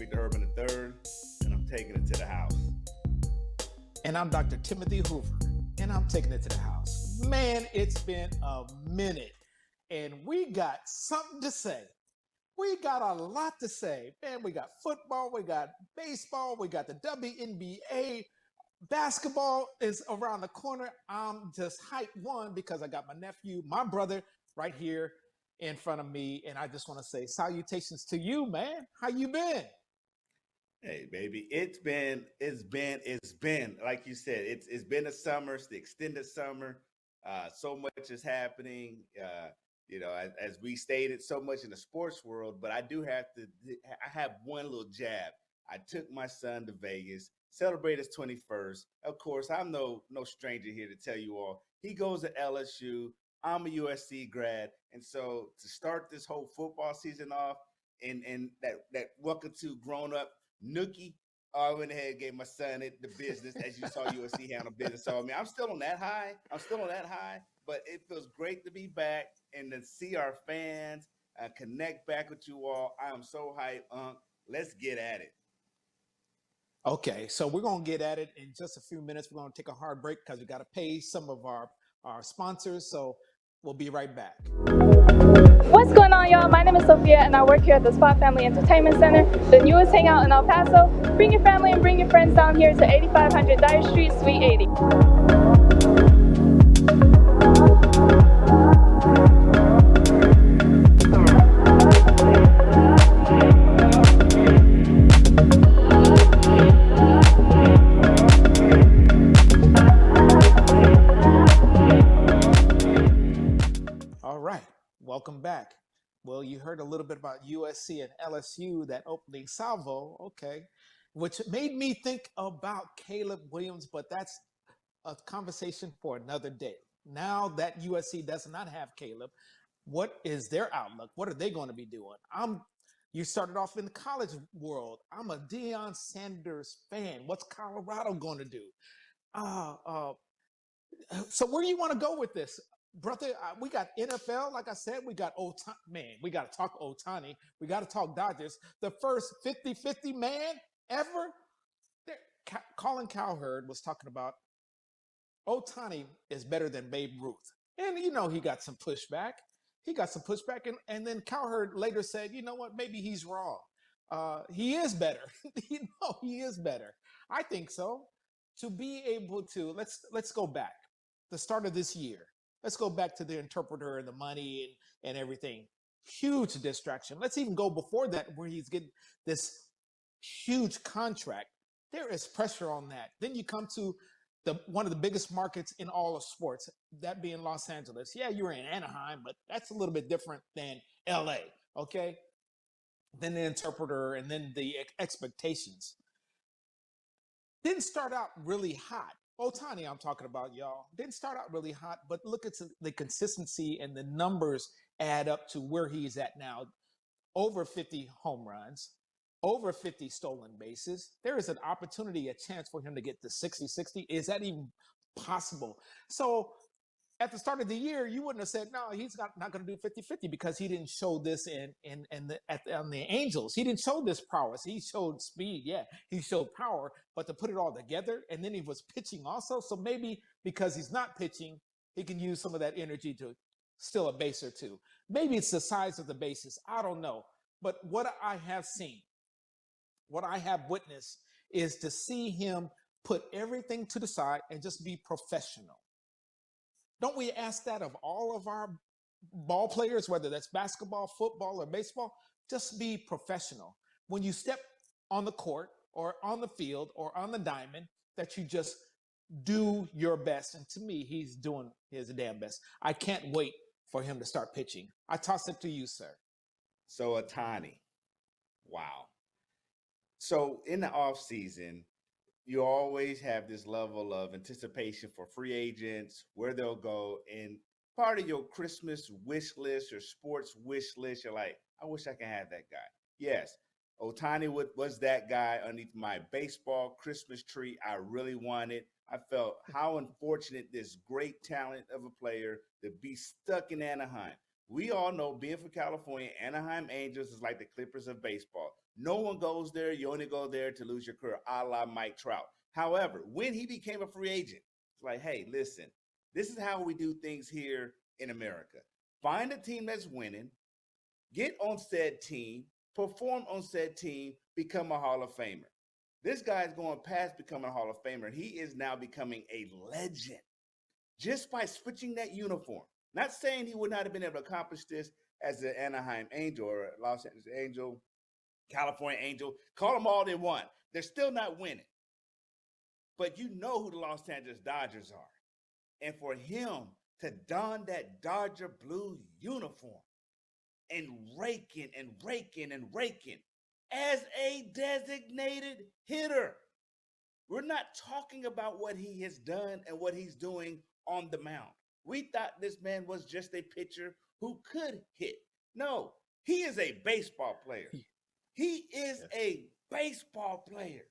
Victor Urban III, and I'm taking it to the house. And I'm Dr. Timothy Hoover, and I'm taking it to the house. Man, it's been a minute, and we got something to say. We got a lot to say. Man, we got football, we got baseball, we got the WNBA. Basketball is around the corner. I'm just hyped, one, because I got my nephew, my brother, right here in front of me. And I just want to say salutations to you, man. How you been? Hey, baby, it's been like you said. It's been a summer. It's the extended summer. So much is happening. As we stated, so much in the sports world. But I do have to. I have one little jab. I took my son to Vegas, celebrate his 21st. Of course, I'm no stranger here to tell you all. He goes to LSU. I'm a USC grad, and so to start this whole football season off, and that welcome to grown up Nookie. I went ahead and gave my son the business, as you saw USC handle business. So I mean, I'm still on that high. But it feels great to be back and to see our fans connect back with you all. I am so hyped, Unc. Let's get at it. Okay, so we're going to get at it in just a few minutes. We're going to take a hard break because we got to pay some of our sponsors. So we'll be right back. What's going on, y'all? My name is Sophia, and I work here at the Spot Family Entertainment Center, the newest hangout in El Paso. Bring your family and bring your friends down here to 8500 Dyer Street, Suite 80. All right, welcome back. Well, you heard a little bit about USC and LSU, that opening salvo, okay, which made me think about Caleb Williams, but that's a conversation for another day. Now that USC does not have Caleb, what is their outlook? What are they going to be doing? You started off in the college world. I'm a Deion Sanders fan. What's Colorado going to do? Uh, uh, so where do you want to go with this? Brother, we got NFL, like I said, we got Otani. Man, we got to talk Otani. We got to talk Dodgers. The first 50-50 man ever. Colin Cowherd was talking about Otani is better than Babe Ruth. And, he got some pushback. And then Cowherd later said, you know what, maybe he's wrong. He is better. He is better. I think so. To be able to, let's go back. The start of this year. Let's go back to the interpreter and the money and everything. Huge distraction. Let's even go before that, where he's getting this huge contract. There is pressure on that. Then you come to one of the biggest markets in all of sports, that being Los Angeles. Yeah, you're in Anaheim, but that's a little bit different than LA, okay? Then the interpreter and then the expectations. Didn't start out really hot. Otani, I'm talking about, y'all. Didn't start out really hot, but look at the consistency, and the numbers add up to where he's at now. Over 50 home runs, over 50 stolen bases. There is an opportunity, a chance for him to get to 60-60. Is that even possible? So at the start of the year, you wouldn't have said, no, he's not going to do 50-50, because he didn't show this on the Angels. He didn't show this prowess. He showed speed. Yeah, he showed power, but to put it all together, and then he was pitching also. So maybe because he's not pitching, he can use some of that energy to steal a base or two. Maybe it's the size of the bases. I don't know. But what I have seen, what I have witnessed, is to see him put everything to the side and just be professional. Don't we ask that of all of our ball players, whether that's basketball, football, or baseball? Just be professional. When you step on the court or on the field or on the diamond, that you just do your best. And to me, he's doing his damn best. I can't wait for him to start pitching. I toss it to you, sir. So Otani, wow. So in the off season, you always have this level of anticipation for free agents, where they'll go, and part of your Christmas wish list or sports wish list, you're like, I wish I could have that guy. Yes, Otani was that guy underneath my baseball Christmas tree. I really wanted. I felt how unfortunate this great talent of a player to be stuck in Anaheim. We all know, being from California, Anaheim Angels is like the Clippers of baseball. No one goes there. You only go there to lose your career, a la Mike Trout. However, when he became a free agent, it's like, hey, listen, this is how we do things here in America. Find a team that's winning, get on said team, perform on said team, become a Hall of Famer. This guy's going past becoming a Hall of Famer. He is now becoming a legend just by switching that uniform. Not saying he would not have been able to accomplish this as an Anaheim Angel or a Los Angeles Angel, California Angel. Call them all they want. They're still not winning. But you know who the Los Angeles Dodgers are. And for him to don that Dodger blue uniform and raking and raking and raking as a designated hitter. We're not talking about what he has done and what he's doing on the mound. We thought this man was just a pitcher who could hit. No, he is a baseball player. He is a baseball player.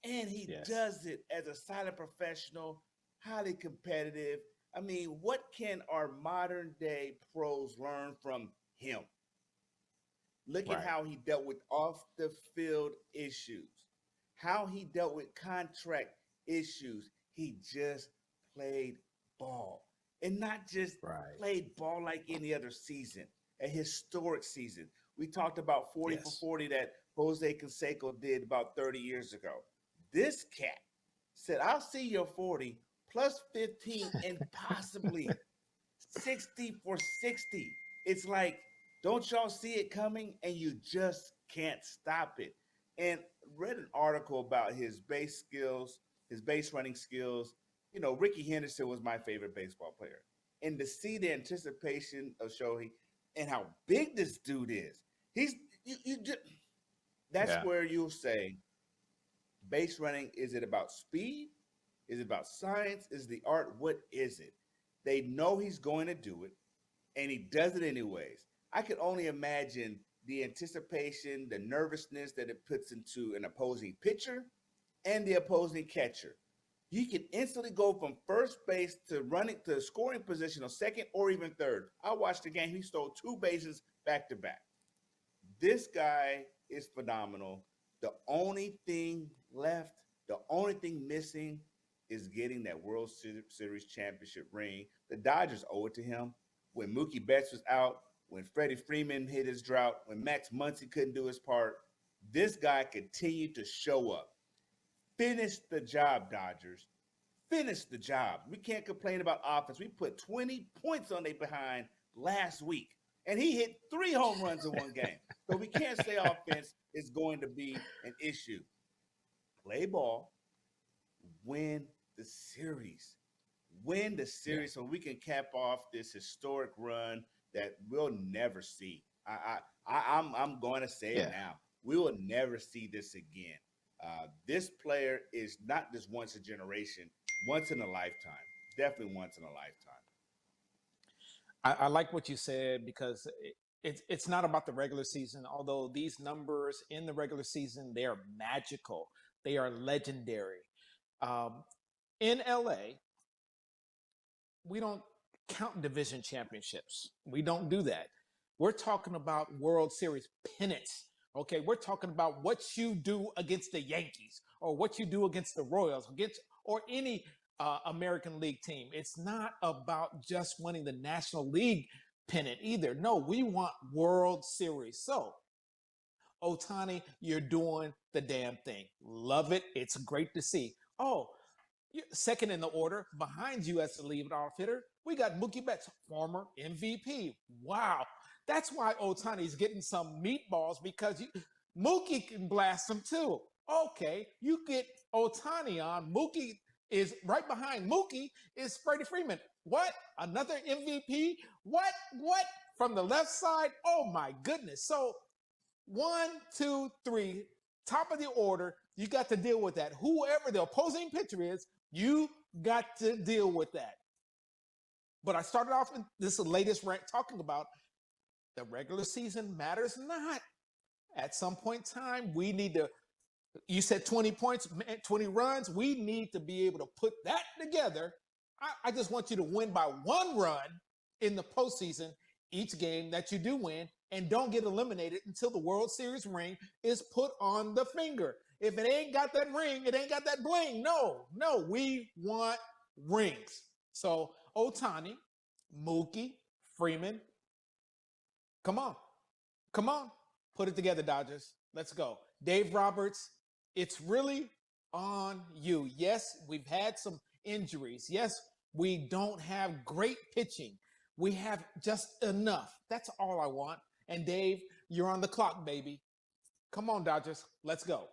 And he does it as a silent professional, highly competitive. I mean, what can our modern day pros learn from him? Look at how he dealt with off the field issues, how he dealt with contract issues. He just played ball, and not just played ball like any other season, a historic season. We talked about 40 for 40 that Jose Canseco did about 30 years ago. This cat said, I'll see your 40 plus 15 and possibly 60 for 60. It's like, don't y'all see it coming? And you just can't stop it. And read an article about his base skills, his base running skills. You know, Ricky Henderson was my favorite baseball player. And to see the anticipation of Shohei and how big this dude is, that's where you'll say, base running, is it about speed? Is it about science? Is the art? What is it? They know he's going to do it, and he does it anyways. I could only imagine the anticipation, the nervousness that it puts into an opposing pitcher and the opposing catcher. You can instantly go from first base to running to scoring position on second or even third. I watched the game. He stole 2 bases back to back. This guy is phenomenal. The only thing left, the only thing missing is getting that World Series championship ring. The Dodgers owe it to him. When Mookie Betts was out, when Freddie Freeman hit his drought, when Max Muncy couldn't do his part, this guy continued to show up. Finish the job, Dodgers. Finish the job. We can't complain about offense. We put 20 points on their behind last week, and he hit 3 home runs in one game. So we can't say offense is going to be an issue. Play ball, win the series. Win the series so we can cap off this historic run that we'll never see. I'm going to say it now. We will never see this again. This player is not just once a generation, once in a lifetime. Definitely once in a lifetime. I like what you said, because it's not about the regular season. Although these numbers in the regular season, they are magical. They are legendary. In LA, we don't count division championships. We don't do that. We're talking about World Series pennants. Okay, we're talking about what you do against the Yankees or what you do against the Royals, or any American League team. It's not about just winning the National League pennant either. No, we want World Series. So, Ohtani, you're doing the damn thing. Love it. It's great to see. Oh, second in the order behind you as the leadoff hitter, we got Mookie Betts, former MVP. Wow. That's why Ohtani's getting some meatballs, because Mookie can blast them too. Okay, you get Ohtani on. Mookie is right behind. Mookie is Freddie Freeman. What? Another MVP? What? From the left side? Oh my goodness. So 1, 2, 3, top of the order, you got to deal with that. Whoever the opposing pitcher is, you got to deal with that. But I started off in this latest rant talking about the regular season matters not. At some point in time, we need to, you said 20 points, 20 runs. We need to be able to put that together. I just want you to win by 1 run in the postseason each game that you do win and don't get eliminated until the World Series ring is put on the finger. If it ain't got that ring, it ain't got that bling. No, we want rings. So Ohtani, Mookie, Freeman, come on. Put it together, Dodgers. Let's go. Dave Roberts, it's really on you. Yes, we've had some injuries. Yes, we don't have great pitching. We have just enough. That's all I want. And Dave, you're on the clock, baby. Come on, Dodgers. Let's go.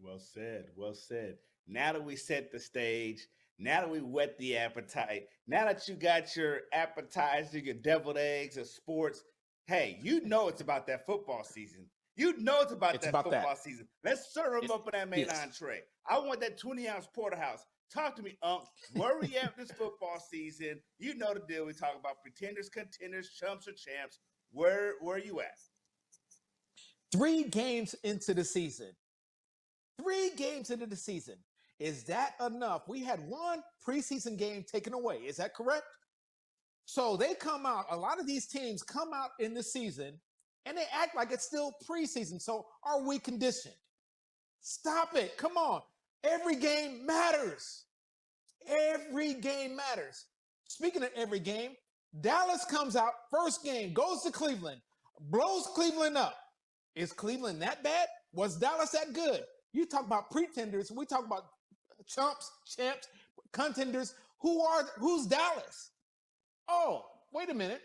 Well said. Well said. Now that we set the stage, now that we whet the appetite, now that you got your appetizer, your deviled eggs of sports, hey, you know it's about that football season. You know it's about that football season. Let's serve them up in that main entree. I want that 20-ounce porterhouse. Talk to me, Unc. Where we at this football season? You know the deal. We talk about pretenders, contenders, chumps, or champs. Where are you at? 3 games into the season. 3 games into the season. Is that enough? We had 1 preseason game taken away. Is that correct? So they come out, a lot of these teams come out in the season and they act like it's still preseason. So are we conditioned? Stop it. Come on. Every game matters. Every game matters. Speaking of every game, Dallas comes out, first game, goes to Cleveland, blows Cleveland up. Is Cleveland that bad? Was Dallas that good? You talk about pretenders. We talk about chumps, champs, contenders. Who's Dallas? Oh, wait a minute.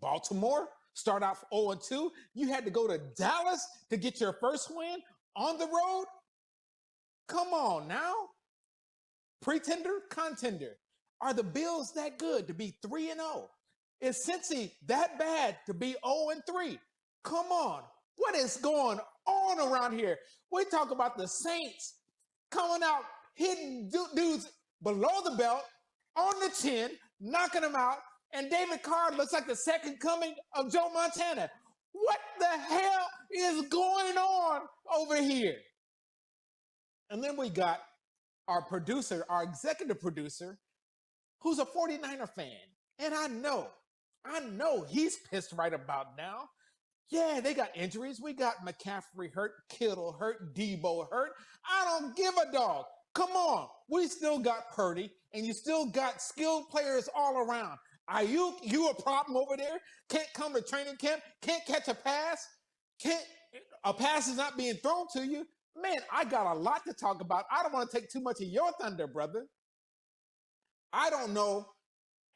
Baltimore start out 0-2. You had to go to Dallas to get your first win on the road? Come on now. Pretender, contender. Are the Bills that good to be 3-0? Is Cincy that bad to be 0-3? Come on. What is going on around here? We talk about the Saints coming out, hitting dudes below the belt, on the chin, knocking them out, and David Carr looks like the second coming of Joe Montana. What the hell is going on over here? And then we got our producer, our executive producer, who's a 49er fan. And I know he's pissed right about now. Yeah, they got injuries. We got McCaffrey hurt, Kittle hurt, Debo hurt. I don't give a dog. Come on. We still got Purdy, and you still got skilled players all around. Ayuk, you a problem over there? Can't come to training camp? Can't catch a pass? A pass is not being thrown to you? Man, I got a lot to talk about. I don't want to take too much of your thunder, brother. I don't know,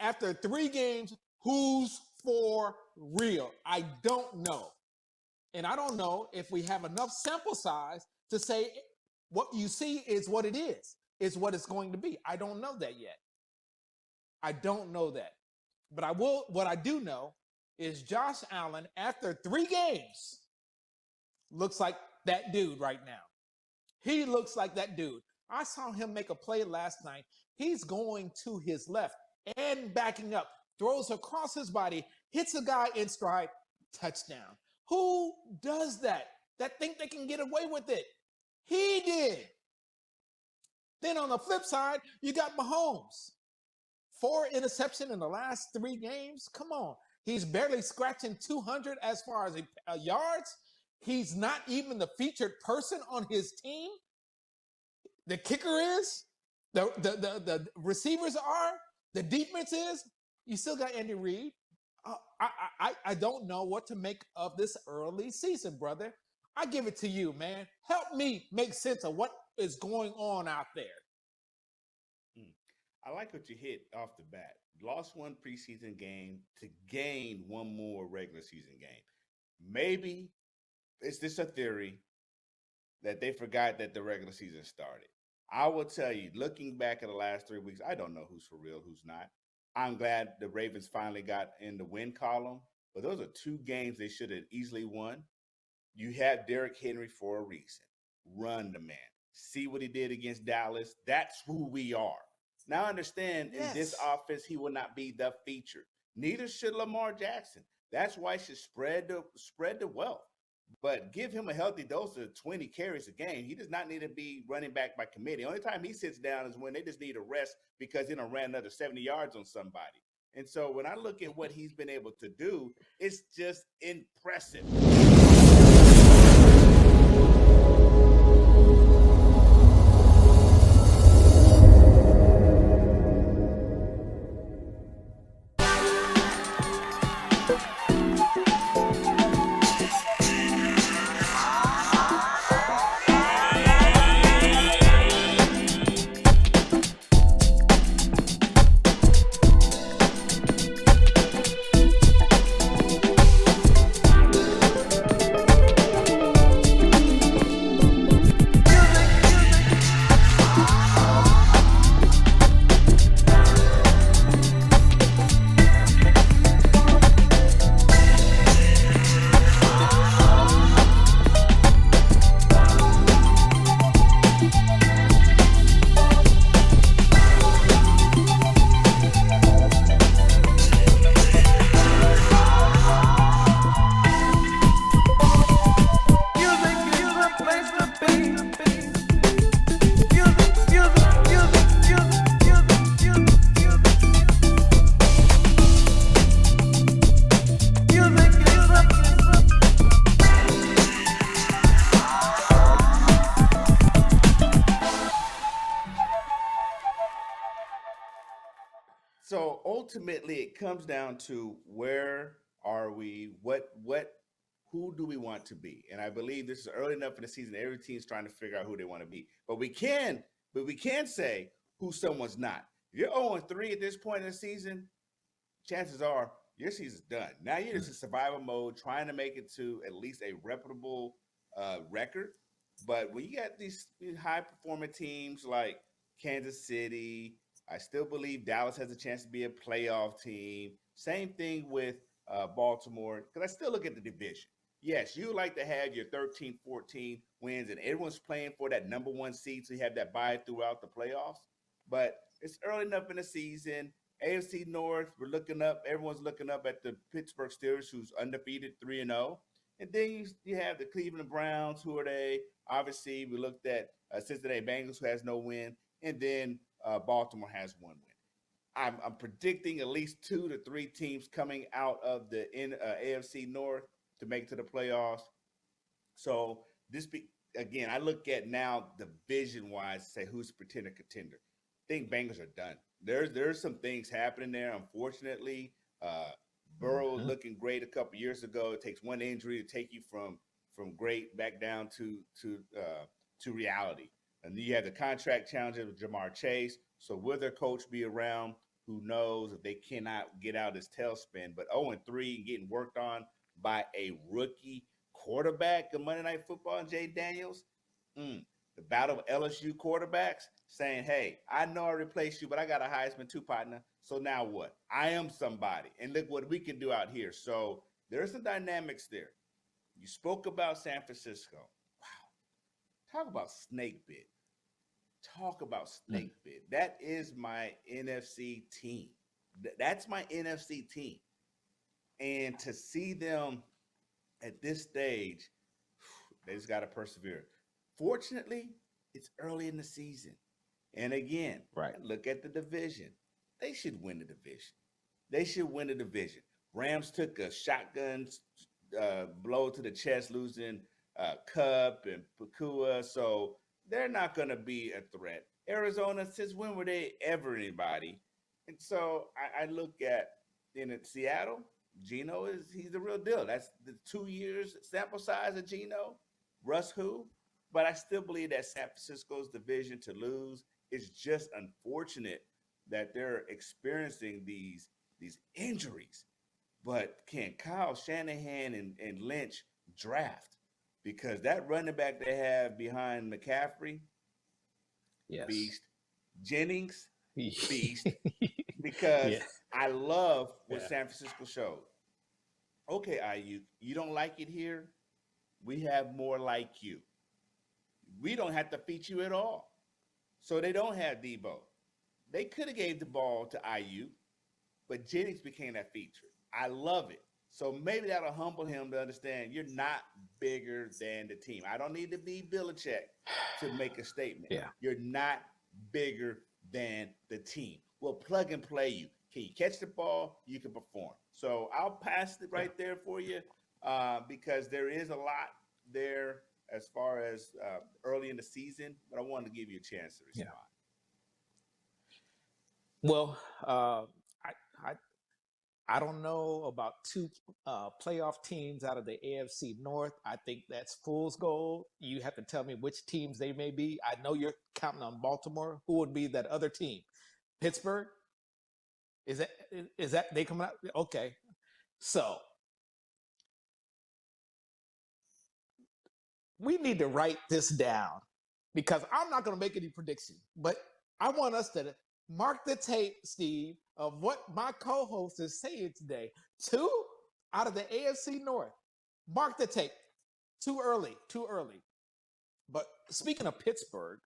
after 3 games, who's for real. I don't know. And I don't know if we have enough sample size to say what you see is what it is what it's going to be. I don't know that yet. I don't know that. But what I do know is Josh Allen, after 3 games, looks like that dude right now. He looks like that dude. I saw him make a play last night. He's going to his left and backing up, throws across his body, hits a guy in stride, touchdown. Who does that think they can get away with it? He did. Then on the flip side, you got Mahomes. 4 interceptions in the last 3 games. Come on. He's barely scratching 200 as far as yards. He's not even the featured person on his team. The kicker is, the receivers are, the defense is. You still got Andy Reid. I don't know what to make of this early season, brother. I give it to you, man. Help me make sense of what is going on out there. I like what you hit off the bat. Lost 1 preseason game to gain 1 more regular season game. Maybe it's just a theory that they forgot that the regular season started. I will tell you, looking back at the last 3 weeks, I don't know who's for real, who's not. I'm glad the Ravens finally got in the win column, but those are 2 games they should have easily won. You have Derrick Henry for a reason. Run the man. See what he did against Dallas. That's who we are. Now understand, in this offense, he will not be the feature. Neither should Lamar Jackson. That's why he should spread the wealth. But give him a healthy dose of 20 carries a game. He does not need to be running back by committee. The only time he sits down is when they just need a rest because he done ran another 70 yards on somebody. And so when I look at what he's been able to do, it's just impressive. So ultimately, it comes down to where are we? Who do we want to be? And I believe this is early enough in the season. Every team's trying to figure out who they want to be. But we can say who someone's not. If you're 0-3 at this point in the season, chances are your season's done. Now you're just in survival mode, trying to make it to at least a reputable record. But when you got these high performing teams like Kansas City, I still believe Dallas has a chance to be a playoff team. Same thing with Baltimore, because I still look at the division. Yes, you like to have your 13, 14 wins, and everyone's playing for that number one seed, so you have that bye throughout the playoffs. But it's early enough in the season. AFC North, we're looking up. Everyone's looking up at the Pittsburgh Steelers, who's undefeated 3-0. And then you have the Cleveland Browns, who are they? Obviously, we looked at Cincinnati Bengals, who has no win. And then Baltimore has one win. I'm predicting at least 2 to 3 teams coming out of the AFC North to make to the playoffs. So again, I look at now division-wise, say who's the pretender contender. I think Bengals are done. There's some things happening there, unfortunately. Burrow was looking great a couple years ago. It takes one injury to take you from great back down to reality. And then you have the contract challenges with Jamar Chase. So will their coach be around? Who knows if they cannot get out of this tailspin? But 0-3 and getting worked on by a rookie quarterback of Monday Night Football and Jay Daniels. The battle of LSU quarterbacks saying, hey, I know I replaced you, but I got a Heisman too, partner. So now what? I am somebody. And look what we can do out here. So there's some dynamics there. You spoke about San Francisco. Wow. Talk about snake bit. That is my NFC team. That's my NFC team. And to see them at this stage, they just got to persevere. Fortunately, it's early in the season. And again, look at the division. They should win the division. Rams took a shotgun blow to the chest, losing Kupp and Pakua. So they're not going to be a threat. Arizona, since when were they ever anybody? And so I look at in Seattle, Geno he's the real deal. That's the 2 years sample size of Geno. Russ who? But I still believe that San Francisco's division to lose is just unfortunate that they're experiencing these injuries. But can Kyle Shanahan and Lynch draft? Because that running back they have behind McCaffrey, beast. Jennings, beast. Because I love what San Francisco showed. Okay, Ayuk, you don't like it here? We have more like you. We don't have to feature you at all. So they don't have Debo. They could have gave the ball to Ayuk, but Jennings became that feature. I love it. So maybe that'll humble him to understand you're not bigger than the team. I don't need to be Belichick to make a statement. Yeah. You're not bigger than the team. We'll plug and play you. Can you catch the ball? You can perform. So I'll pass it right there for you because there is a lot there as far as early in the season, but I wanted to give you a chance to Yeah. respond. Well, I I don't know about two playoff teams out of the AFC North. I think that's fool's gold. You have to tell me which teams they may be. I know you're counting on Baltimore. Who would be that other team? Pittsburgh? Is that they coming out? Okay. So we need to write this down because I'm not going to make any prediction, but I want us to mark the tape, Steve, of what my co-host is saying today. 2 out of the AFC North. Mark the tape. Too early. But speaking of Pittsburgh,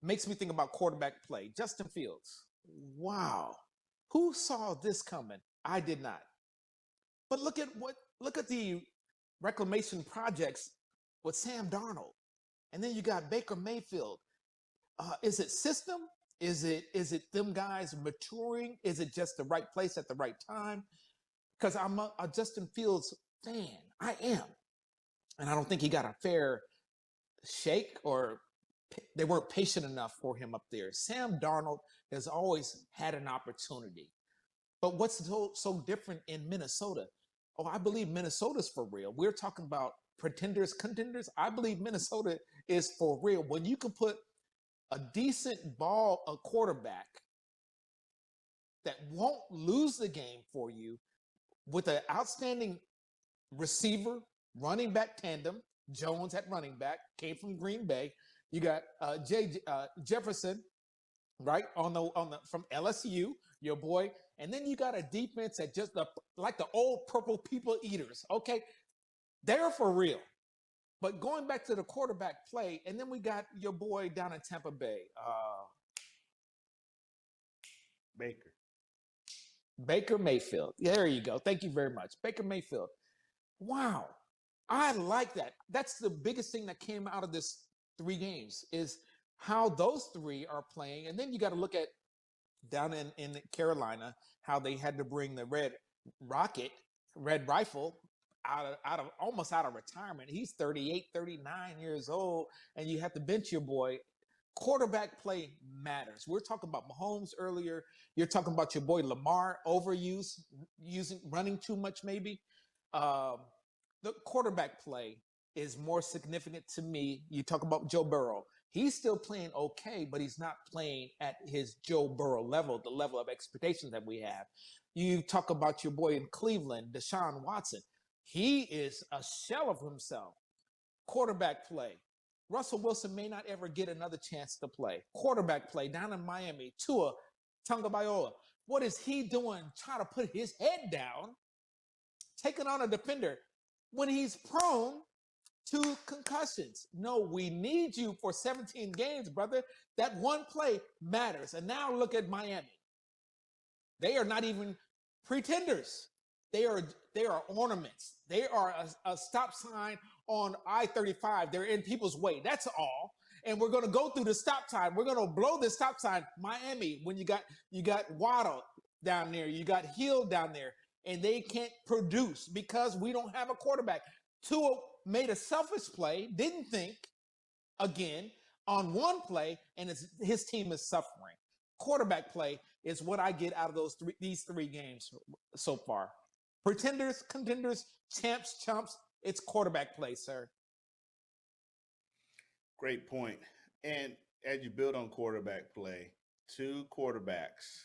makes me think about quarterback play. Justin Fields. Wow. Who saw this coming? I did not. But look at the reclamation projects with Sam Darnold. And then you got Baker Mayfield. Is it system? Is it them guys maturing? Is it just the right place at the right time? Because I'm a Justin Fields fan. I am. And I don't think he got a fair shake, or they weren't patient enough for him up there. Sam Darnold has always had an opportunity. But what's so different in Minnesota? Oh, I believe Minnesota's for real. We're talking about pretenders, contenders. I believe Minnesota is for real. When you can put a decent a quarterback that won't lose the game for you with an outstanding receiver, running back tandem. Jones at running back, came from Green Bay. You got Jefferson, right, on the from LSU, your boy, and then you got a defense that just like the old purple people eaters. Okay, they're for real. But going back to the quarterback play, and then we got your boy down in Tampa Bay, Baker Mayfield. There you go. Thank you very much, Baker Mayfield. Wow, I like that. That's the biggest thing that came out of this 3 games is how those 3 are playing, and then you got to look at down in Carolina how they had to bring the Red Rifle almost out of retirement. He's 38, 39 years old, and you have to bench your boy. Quarterback play matters. We're talking about Mahomes earlier. You're talking about your boy Lamar running too much maybe. The quarterback play is more significant to me. You talk about Joe Burrow. He's still playing okay, but he's not playing at his Joe Burrow level, the level of expectations that we have. You talk about your boy in Cleveland, Deshaun Watson. He is a shell of himself. Quarterback play. Russell Wilson may not ever get another chance to play. Quarterback play down in Miami. Tua Tagovailoa. What is he doing trying to put his head down, taking on a defender when he's prone to concussions? No, we need you for 17 games, brother. That one play matters. And now look at Miami. They are not even pretenders. They are ornaments. They are a stop sign on I-35. They're in people's way. That's all. And we're going to go through the stop sign. We're going to blow the stop sign. Miami, when you got Waddle down there, you got Hill down there, and they can't produce because we don't have a quarterback. Tua made a selfish play, didn't think again on one play, and his team is suffering. Quarterback play is what I get out of these 3 games so far. Pretenders, contenders, champs, chumps. It's quarterback play, sir. Great point. And as you build on quarterback play, 2 quarterbacks,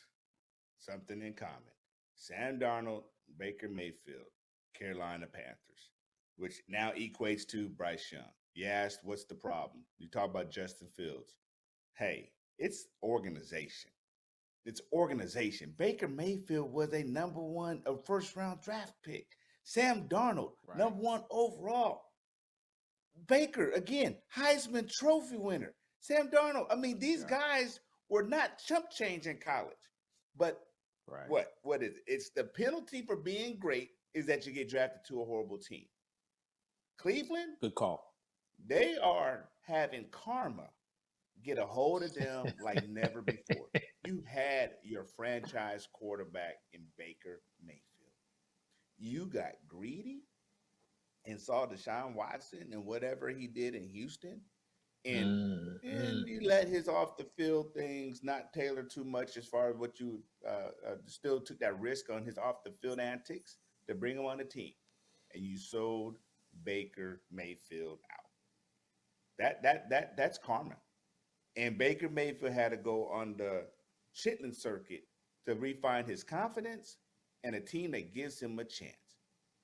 something in common. Sam Darnold, Baker Mayfield, Carolina Panthers, which now equates to Bryce Young. You asked, what's the problem? You talk about Justin Fields. Hey, it's organization. It's organization. Baker Mayfield was a first-round draft pick. Sam Darnold, Right. number 1 overall. Baker, again, Heisman Trophy winner. Sam Darnold. I mean, these guys were not chump change in college. But what is it? It's the penalty for being great is that you get drafted to a horrible team. Cleveland, Good call. they are having karma get a hold of them like never before. you had your franchise quarterback in Baker Mayfield. You got greedy and saw Deshaun Watson and whatever he did in Houston, and Mm. you let his off the field things not tailor too much as far as what you still took that risk on his off the field antics to bring him on the team, and you sold Baker Mayfield out. That's karma. And Baker Mayfield had to go on the Chitlin circuit to refine his confidence and a team that gives him a chance.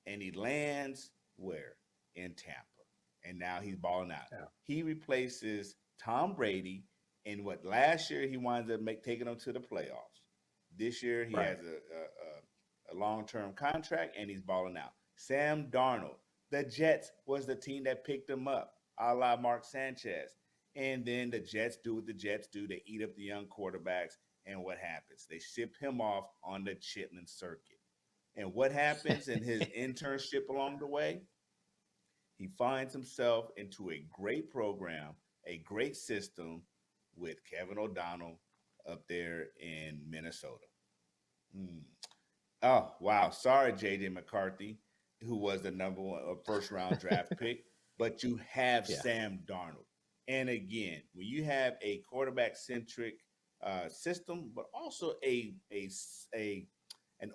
And he lands where? In Tampa. And now he's balling out. Yeah. He replaces Tom Brady in what last year he wanted to taking them to the playoffs. This year he Right. has a long-term contract and he's balling out. Sam Darnold, the Jets was the team that picked him up, a la Mark Sanchez. And then the Jets do what the Jets do. They eat up the young quarterbacks. And what happens? They ship him off on the Chitlin circuit. And what happens in his internship along the way? He finds himself into a great program, a great system with Kevin O'Donnell up there in Minnesota. Oh, wow. Sorry, J.J. McCarthy, who was the number one first round draft pick, but you have Sam Darnold. And again, when you have a quarterback centric system, but also an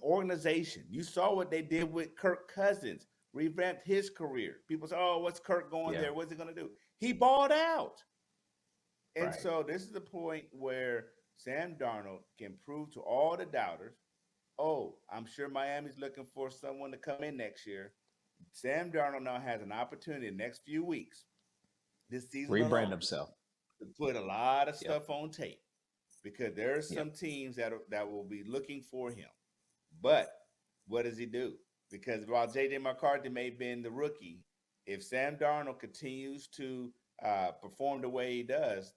organization, you saw what they did with Kirk Cousins, revamped his career. People say, "Oh, what's Kirk going there? What's he going to do?" He balled out. And so this is the point where Sam Darnold can prove to all the doubters, oh, I'm sure Miami's looking for someone to come in next year. Sam Darnold now has an opportunity in the next few weeks, this season, rebrand himself, to put a lot of stuff on tape, because there are some teams that will be looking for him. But what does he do? Because while J.J. McCarthy may have been the rookie, if Sam Darnold continues to perform the way he does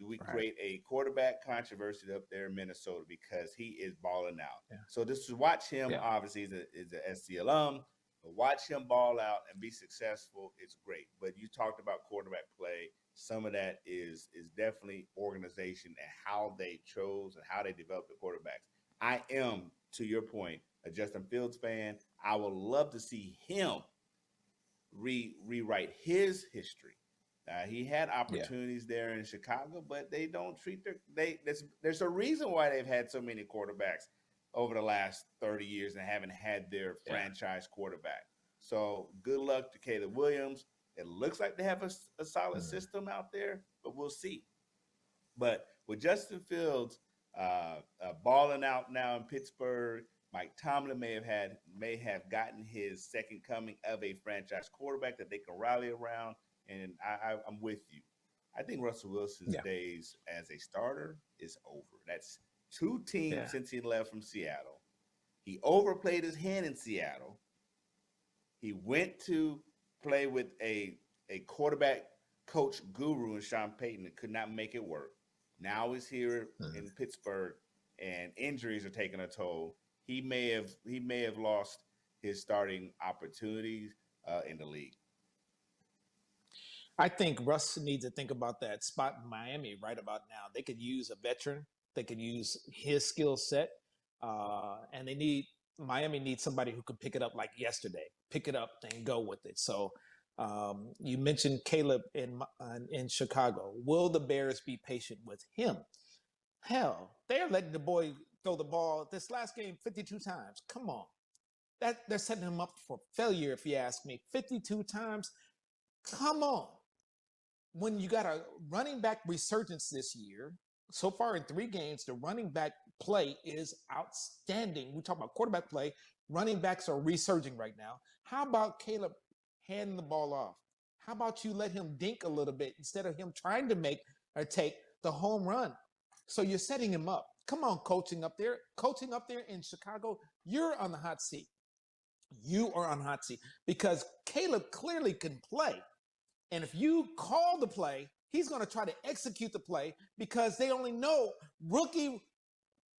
we create a quarterback controversy up there in Minnesota because he is balling out. Yeah. So this is watch him, obviously, is an SC alum, but watch him ball out and be successful. It's great. But you talked about quarterback play. Some of that is definitely organization and how they chose and how they developed the quarterbacks. I am, to your point, a Justin Fields fan. I would love to see him rewrite his history. He had opportunities there in Chicago, but they don't treat there's a reason why they've had so many quarterbacks over the last 30 years and haven't had their franchise quarterback. So good luck to Caleb Williams. It looks like they have a solid system out there, but we'll see. But with Justin Fields balling out now in Pittsburgh, Mike Tomlin may have gotten his second coming of a franchise quarterback that they can rally around. And I'm with you. I think Russell Wilson's days as a starter is over. That's two teams since he left from Seattle. He overplayed his hand in Seattle. He went to play with a quarterback coach guru in Sean Payton and could not make it work. Now he's here in Pittsburgh, and injuries are taking a toll. He may have lost his starting opportunities in the league. I think Russ needs to think about that spot in Miami right about now. They could use a veteran. They could use his skill set. And Miami needs somebody who can pick it up like yesterday, pick it up and go with it. So you mentioned Caleb in Chicago. Will the Bears be patient with him? Hell, they're letting the boy throw the ball this last game 52 times. Come on. They're setting him up for failure, if you ask me. 52 times. Come on. When you got a running back resurgence this year, so far in 3 games, the running back play is outstanding. We talk about quarterback play. Running backs are resurging right now. How about Caleb handing the ball off? How about you let him dink a little bit instead of him trying to make or take the home run? So you're setting him up. Come on, coaching up there in Chicago, you're on the hot seat. You are on the hot seat because Caleb clearly can play. And if you call the play, he's going to try to execute the play because they only know rookie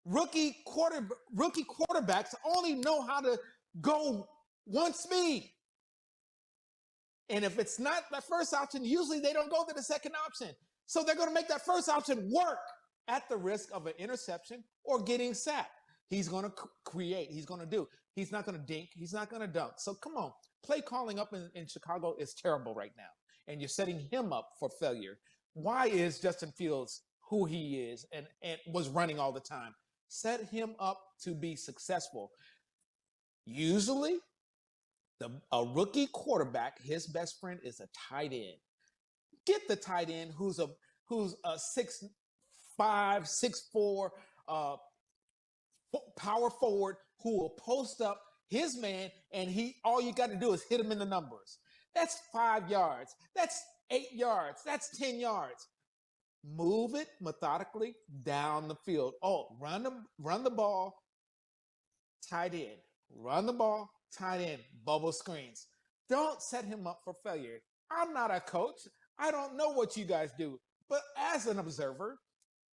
quarterbacks only know how to go one speed. And if it's not that first option, usually they don't go to the second option. So they're going to make that first option work. at the risk of an interception or getting sacked. He's going to create. He's going to do. He's not going to dink. He's not going to dunk. So come on. Play calling up in Chicago is terrible right now. And you're setting him up for failure. Why is Justin Fields who he is and was running all the time? Set him up to be successful. Usually, a rookie quarterback, his best friend is a tight end. Get the tight end who's a 6'5", 6'4", power forward who will post up his man, and all you got to do is hit him in the numbers. That's 5 yards. That's 8 yards. That's 10 yards. Move it methodically down the field. Oh, run the ball, tight end. Run the ball, tight end, bubble screens. Don't set him up for failure. I'm not a coach. I don't know what you guys do. But as an observer,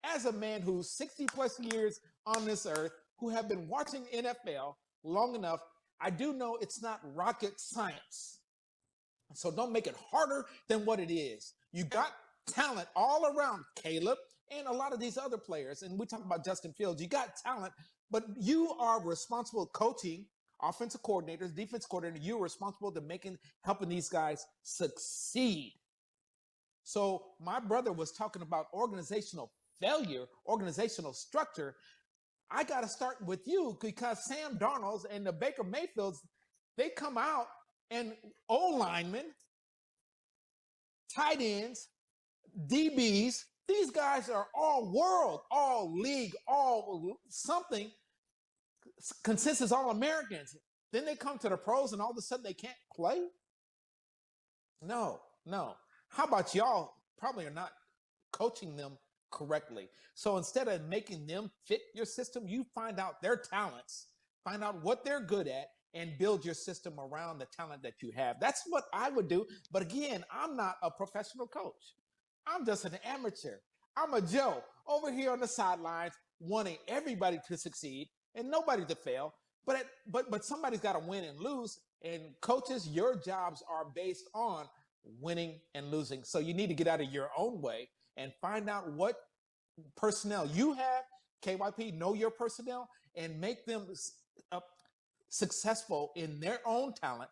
as a man who's 60 plus years on this earth, who have been watching NFL long enough, I do know it's not rocket science. So don't make it harder than what it is. You got talent all around, Caleb, and a lot of these other players. And we talk about Justin Fields. You got talent, but you are responsible coaching, offensive coordinators, defense coordinator. You're responsible to helping these guys succeed. So my brother was talking about organizational failure, organizational structure. I got to start with you because Sam Darnold and the Baker Mayfields, they come out and O-linemen, tight ends, DBs, these guys are all world, all league, all something, consensus All-Americans. Then they come to the pros and all of a sudden they can't play? No. How about y'all probably are not coaching them correctly. So instead of making them fit your system, you find out their talents, find out what they're good at, and build your system around the talent that you have. That's what I would do. But again, I'm not a professional coach. I'm just an amateur. I'm a Joe over here on the sidelines wanting everybody to succeed and nobody to fail. But somebody's got to win and lose. And coaches, your jobs are based on winning and losing. So you need to get out of your own way and find out what personnel you have. KYP, know your personnel and make them successful in their own talent,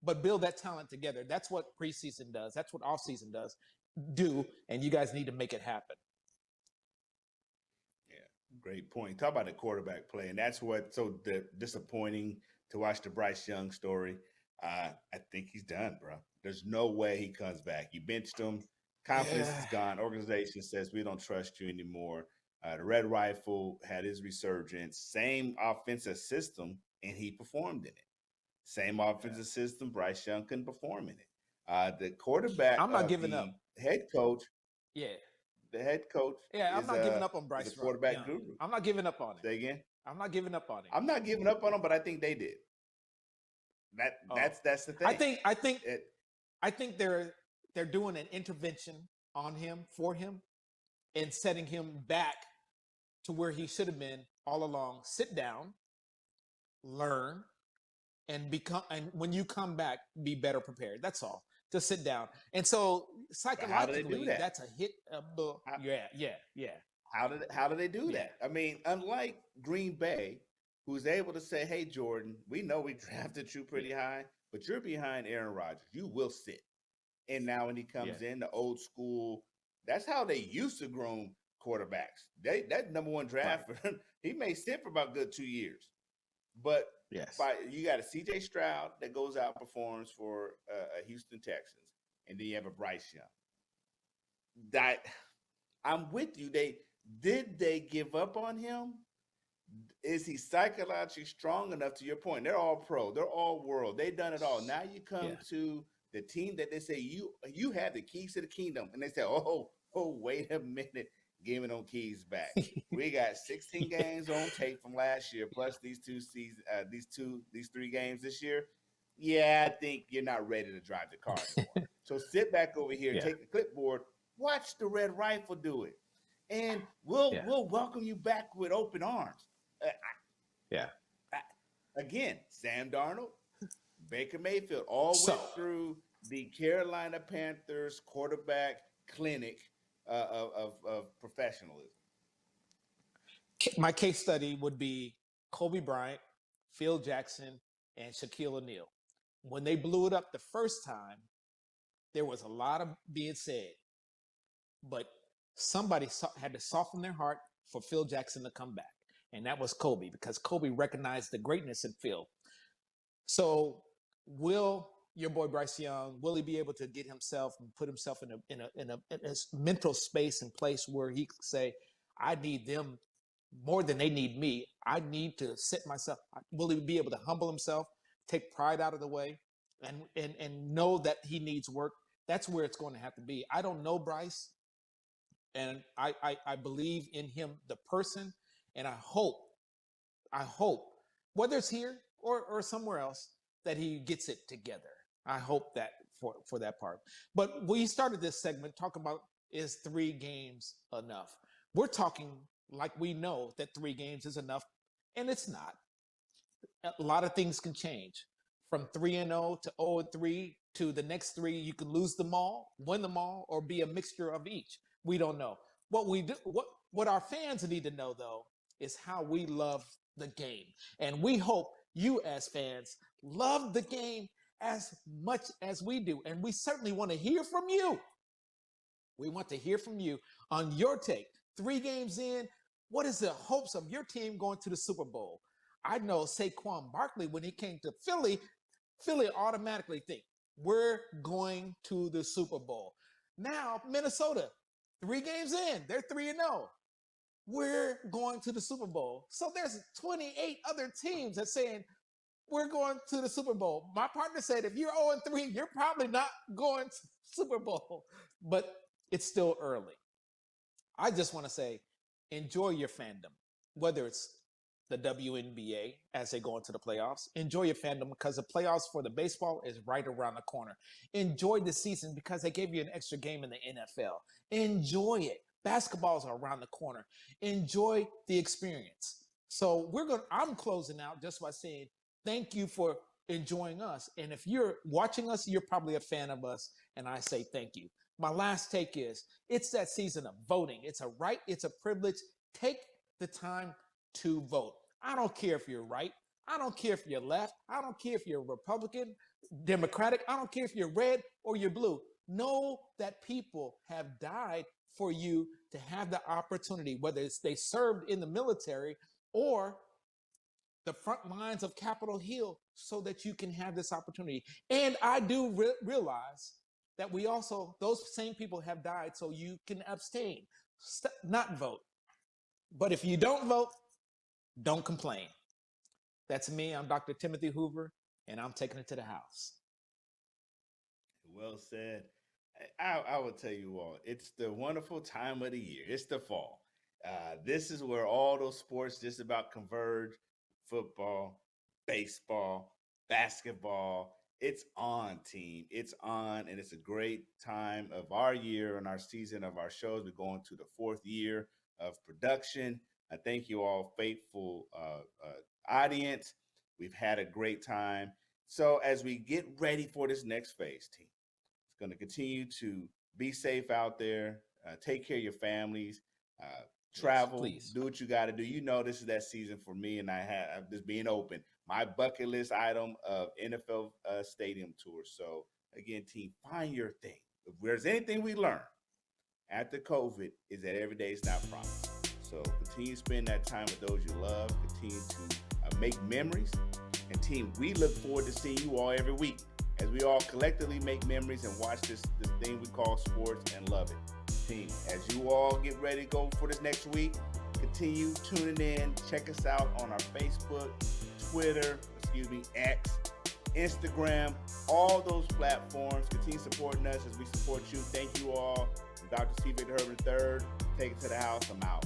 but build that talent together. That's what preseason does. That's what offseason does. And you guys need to make it happen. Yeah, great point. Talk about the quarterback play, and that's what's so disappointing to watch the Bryce Young story. I think he's done, bro. There's no way he comes back. You benched him. Confidence is gone. Organization says we don't trust you anymore. The Red Rifle had his resurgence. Same offensive system, and he performed in it. Same offensive system, Bryce Young couldn't perform in it. The quarterback, I'm not giving up. Head coach. Yeah. The head coach. Yeah, I'm not giving up on Bryce. The quarterback guru. I'm not giving up on it. Say again. I'm not giving up on it. I'm not giving up on him, but I think they did. That's the thing. I think they're doing an intervention on him for him and setting him back to where he should have been all along. Sit down, learn, and when you come back, be better prepared. That's all. Just sit down. And so psychologically, that's a hit. Yeah. How do they do that? I mean, unlike Green Bay, who's able to say, "Hey, Jordan, we know we drafted you pretty high, but you're behind Aaron Rodgers. You will sit." And now when he comes in, the old school, that's how they used to groom quarterbacks. That number one draft, he may sit for about good 2 years. But you got a CJ Stroud that goes out and performs for Houston Texans, and then you have a Bryce Young. I'm with you. Did they give up on him? Is he psychologically strong enough? To your point, they're all pro, they're all world, they've done it all. Now you come to the team that they say you have the keys to the kingdom, and they say, oh, wait a minute, giving them keys back. We got 16 games on tape from last year, plus these 3 games this year. Yeah, I think you're not ready to drive the car anymore. So sit back over here, take the clipboard, watch the Red Rifle do it, and we'll welcome you back with open arms. Again, Sam Darnold, Baker Mayfield all went through the Carolina Panthers quarterback clinic of professionalism. My case study would be Kobe Bryant, Phil Jackson, and Shaquille O'Neal. When they blew it up the first time, there was a lot of being said, but somebody had to soften their heart for Phil Jackson to come back. And that was Kobe, because Kobe recognized the greatness in Phil. So will your boy Bryce Young, will he be able to get himself and put himself in a mental space and place where he could say, I need them more than they need me. I need to sit myself. Will he be able to humble himself, take pride out of the way, and know that he needs work? That's where it's going to have to be. I don't know Bryce, and I believe in him, the person, and I hope, whether it's here or somewhere else, that he gets it together. I hope that for that part. But we started this segment talking about, is 3 games enough? We're talking like we know that 3 games is enough, and it's not. A lot of things can change from 3-0 to 0-3 to the next 3. You can lose them all, win them all, or be a mixture of each. We don't know. What our fans need to know, though, is how we love the game. And we hope you as fans love the game as much as we do. And we certainly want to hear from you. We want to hear from you on your take. 3 games in, what is the hopes of your team going to the Super Bowl? I know Saquon Barkley, when he came to Philly automatically think, we're going to the Super Bowl. Now, Minnesota, 3 games in, they're 3-0. We're going to the Super Bowl. So there's 28 other teams that's saying, we're going to the Super Bowl. My partner said, if you're 0-3, you're probably not going to the Super Bowl. But it's still early. I just want to say, enjoy your fandom, whether it's the WNBA as they go into the playoffs. Enjoy your fandom, because the playoffs for the baseball is right around the corner. Enjoy the season because they gave you an extra game in the NFL. Enjoy it. Basketballs are around the corner. Enjoy the experience. So I'm closing out just by saying thank you for enjoying us. And if you're watching us, you're probably a fan of us. And I say thank you. My last take is, it's that season of voting. It's a right. It's a privilege. Take the time to vote. I don't care if you're right. I don't care if you're left. I don't care if you're Republican, Democratic. I don't care if you're red or you're blue. Know that people have died for you to have the opportunity, whether it's they served in the military or the front lines of Capitol Hill, so that you can have this opportunity. And I do realize that those same people have died so you can abstain, not vote. But if you don't vote, don't complain. That's me. I'm Dr. Timothy Hoover, and I'm taking it to the house. Well said. I will tell you all, it's the wonderful time of the year. It's the fall. This is where all those sports just about converge. Football, baseball, basketball. It's on, team. It's on, and it's a great time of our year and our season of our shows. We're going to the 4th year of production. I thank you all, faithful audience. We've had a great time. So as we get ready for this next phase, team, it's going to continue to be safe out there. Take care of your families. Travel, please. Do what you got to do. You know, this is that season for me, and I'm just being open. My bucket list item of NFL stadium tours. So again, team, find your thing. If there's anything we learned after COVID, is that every day is not promised. So continue to spend that time with those you love. Continue to make memories. And team, we look forward to seeing you all every week as we all collectively make memories and watch this thing we call sports and love it. Team, as you all get ready to go for this next week, continue tuning in. Check us out on our Facebook, Twitter, X, Instagram, all those platforms. Continue supporting us as we support you. Thank you all. I'm Dr. C. Victor Herbert III. Take it to the house. I'm out.